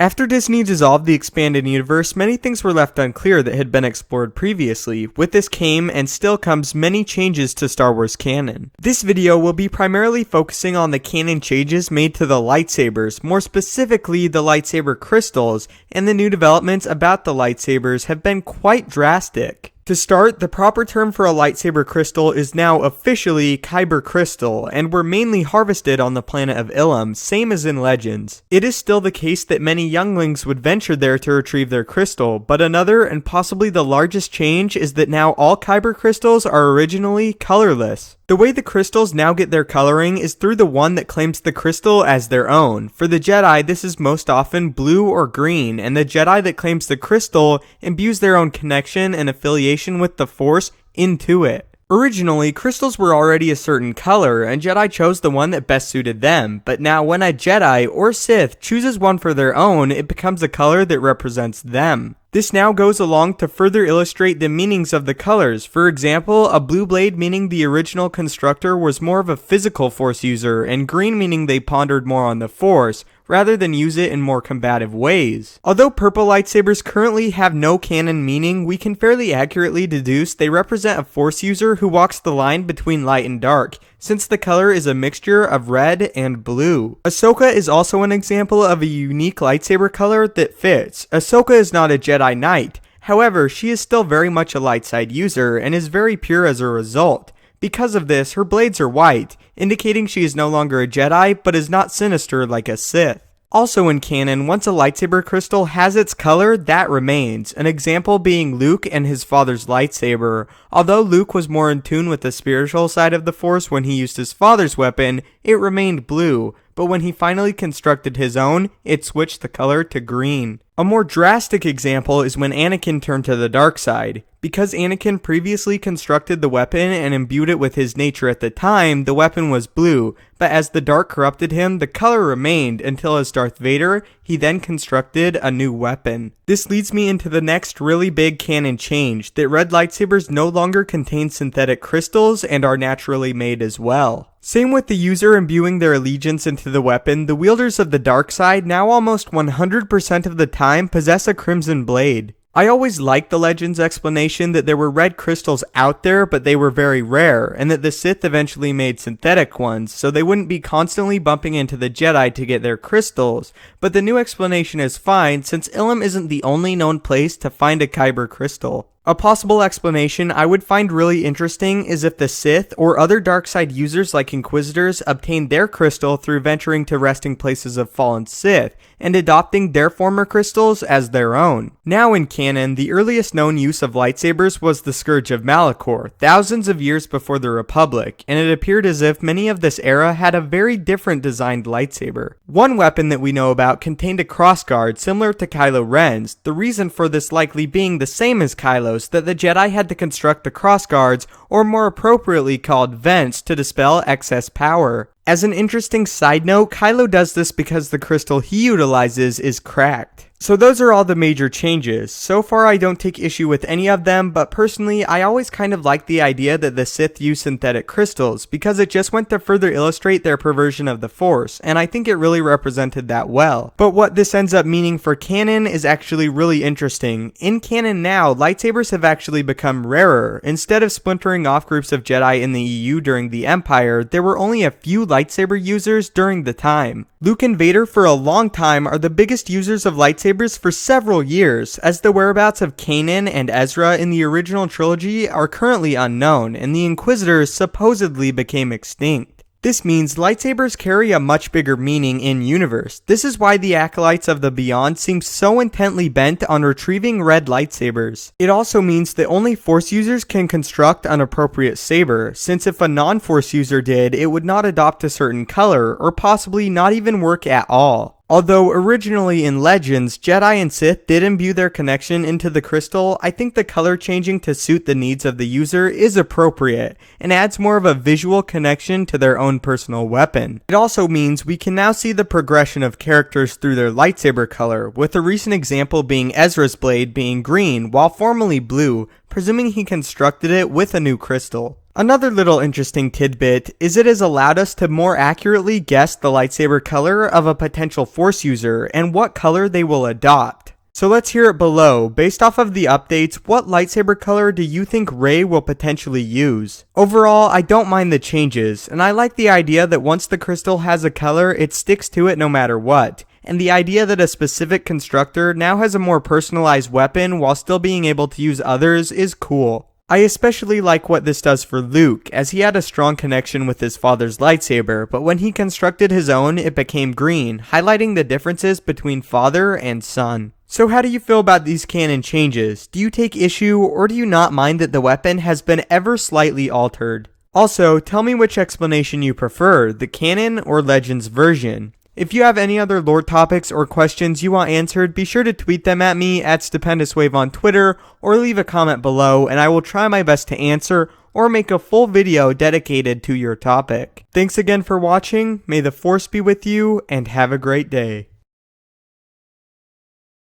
After Disney dissolved the expanded universe, many things were left unclear that had been explored previously. With this came, and still comes, many changes to Star Wars canon. This video will be primarily focusing on the canon changes made to the lightsabers, more specifically the lightsaber crystals, and the new developments about the lightsabers have been quite drastic. To start, the proper term for a lightsaber crystal is now officially Kyber crystal, and were mainly harvested on the planet of Ilum, same as in Legends. It is still the case that many younglings would venture there to retrieve their crystal, but another and possibly the largest change is that now all Kyber crystals are originally colorless. The way the crystals now get their coloring is through the one that claims the crystal as their own. For the Jedi, this is most often blue or green, and the Jedi that claims the crystal imbues their own connection and affiliation with the Force into it. Originally, crystals were already a certain color, and Jedi chose the one that best suited them, but now when a Jedi or Sith chooses one for their own, it becomes a color that represents them. This now goes along to further illustrate the meanings of the colors. For example, a blue blade meaning the original constructor was more of a physical Force user, and green meaning they pondered more on the Force, rather than use it in more combative ways. Although purple lightsabers currently have no canon meaning, we can fairly accurately deduce they represent a Force user who walks the line between light and dark, since the color is a mixture of red and blue. Ahsoka is also an example of a unique lightsaber color that fits. Ahsoka is not a Jedi Knight, however, she is still very much a light side user and is very pure as a result. Because of this, her blades are white, indicating she is no longer a Jedi, but is not sinister like a Sith. Also in canon, once a lightsaber crystal has its color, that remains, an example being Luke and his father's lightsaber. Although Luke was more in tune with the spiritual side of the Force when he used his father's weapon, it remained blue, but when he finally constructed his own, it switched the color to green. A more drastic example is when Anakin turned to the dark side. Because Anakin previously constructed the weapon and imbued it with his nature at the time, the weapon was blue, but as the dark corrupted him, the color remained until as Darth Vader, he then constructed a new weapon. This leads me into the next really big canon change, that red lightsabers no longer contain synthetic crystals and are naturally made as well. Same with the user imbuing their allegiance into the weapon, the wielders of the dark side now almost 100% of the time possess a crimson blade. I always liked the Legends explanation that there were red crystals out there, but they were very rare, and that the Sith eventually made synthetic ones, so they wouldn't be constantly bumping into the Jedi to get their crystals. But the new explanation is fine, since Ilum isn't the only known place to find a Kyber crystal. A possible explanation I would find really interesting is if the Sith or other dark side users like Inquisitors obtained their crystal through venturing to resting places of fallen Sith and adopting their former crystals as their own. Now in canon, the earliest known use of lightsabers was the Scourge of Malachor, thousands of years before the Republic, and it appeared as if many of this era had a very different designed lightsaber. One weapon that we know about contained a crossguard similar to Kylo Ren's, the reason for this likely being the same as Kylo's, that the Jedi had to construct the crossguards, or more appropriately called vents, to dispel excess power. As an interesting side note, Kylo does this because the crystal he utilizes is cracked. So those are all the major changes. So far I don't take issue with any of them, but personally I always kind of like the idea that the Sith use synthetic crystals, because it just went to further illustrate their perversion of the Force, and I think it really represented that well. But what this ends up meaning for canon is actually really interesting. In canon now, lightsabers have actually become rarer. Instead of splintering off groups of Jedi in the EU during the Empire, there were only a few lightsaber users during the time. Luke and Vader for a long time are the biggest users of lightsabers for several years, as the whereabouts of Canon and Ezra in the original trilogy are currently unknown, and the Inquisitors supposedly became extinct. This means lightsabers carry a much bigger meaning in-universe. This is why the acolytes of the Beyond seem so intently bent on retrieving red lightsabers. It also means that only Force users can construct an appropriate saber, since if a non-Force user did, it would not adopt a certain color, or possibly not even work at all. Although originally in Legends, Jedi and Sith did imbue their connection into the crystal, I think the color changing to suit the needs of the user is appropriate, and adds more of a visual connection to their own personal weapon. It also means we can now see the progression of characters through their lightsaber color, with a recent example being Ezra's blade being green, while formerly blue, presuming he constructed it with a new crystal. Another little interesting tidbit is it has allowed us to more accurately guess the lightsaber color of a potential Force user and what color they will adopt. So let's hear it below. Based off of the updates, what lightsaber color do you think Rey will potentially use? Overall, I don't mind the changes, and I like the idea that once the crystal has a color, it sticks to it no matter what. And the idea that a specific constructor now has a more personalized weapon while still being able to use others is cool. I especially like what this does for Luke, as he had a strong connection with his father's lightsaber, but when he constructed his own, it became green, highlighting the differences between father and son. So how do you feel about these canon changes? Do you take issue, or do you not mind that the weapon has been ever slightly altered? Also, tell me which explanation you prefer, the canon or Legends version. If you have any other lore topics or questions you want answered, be sure to tweet them at me at StupendousWave on Twitter, or leave a comment below, and I will try my best to answer, or make a full video dedicated to your topic. Thanks again for watching, may the Force be with you, and have a great day.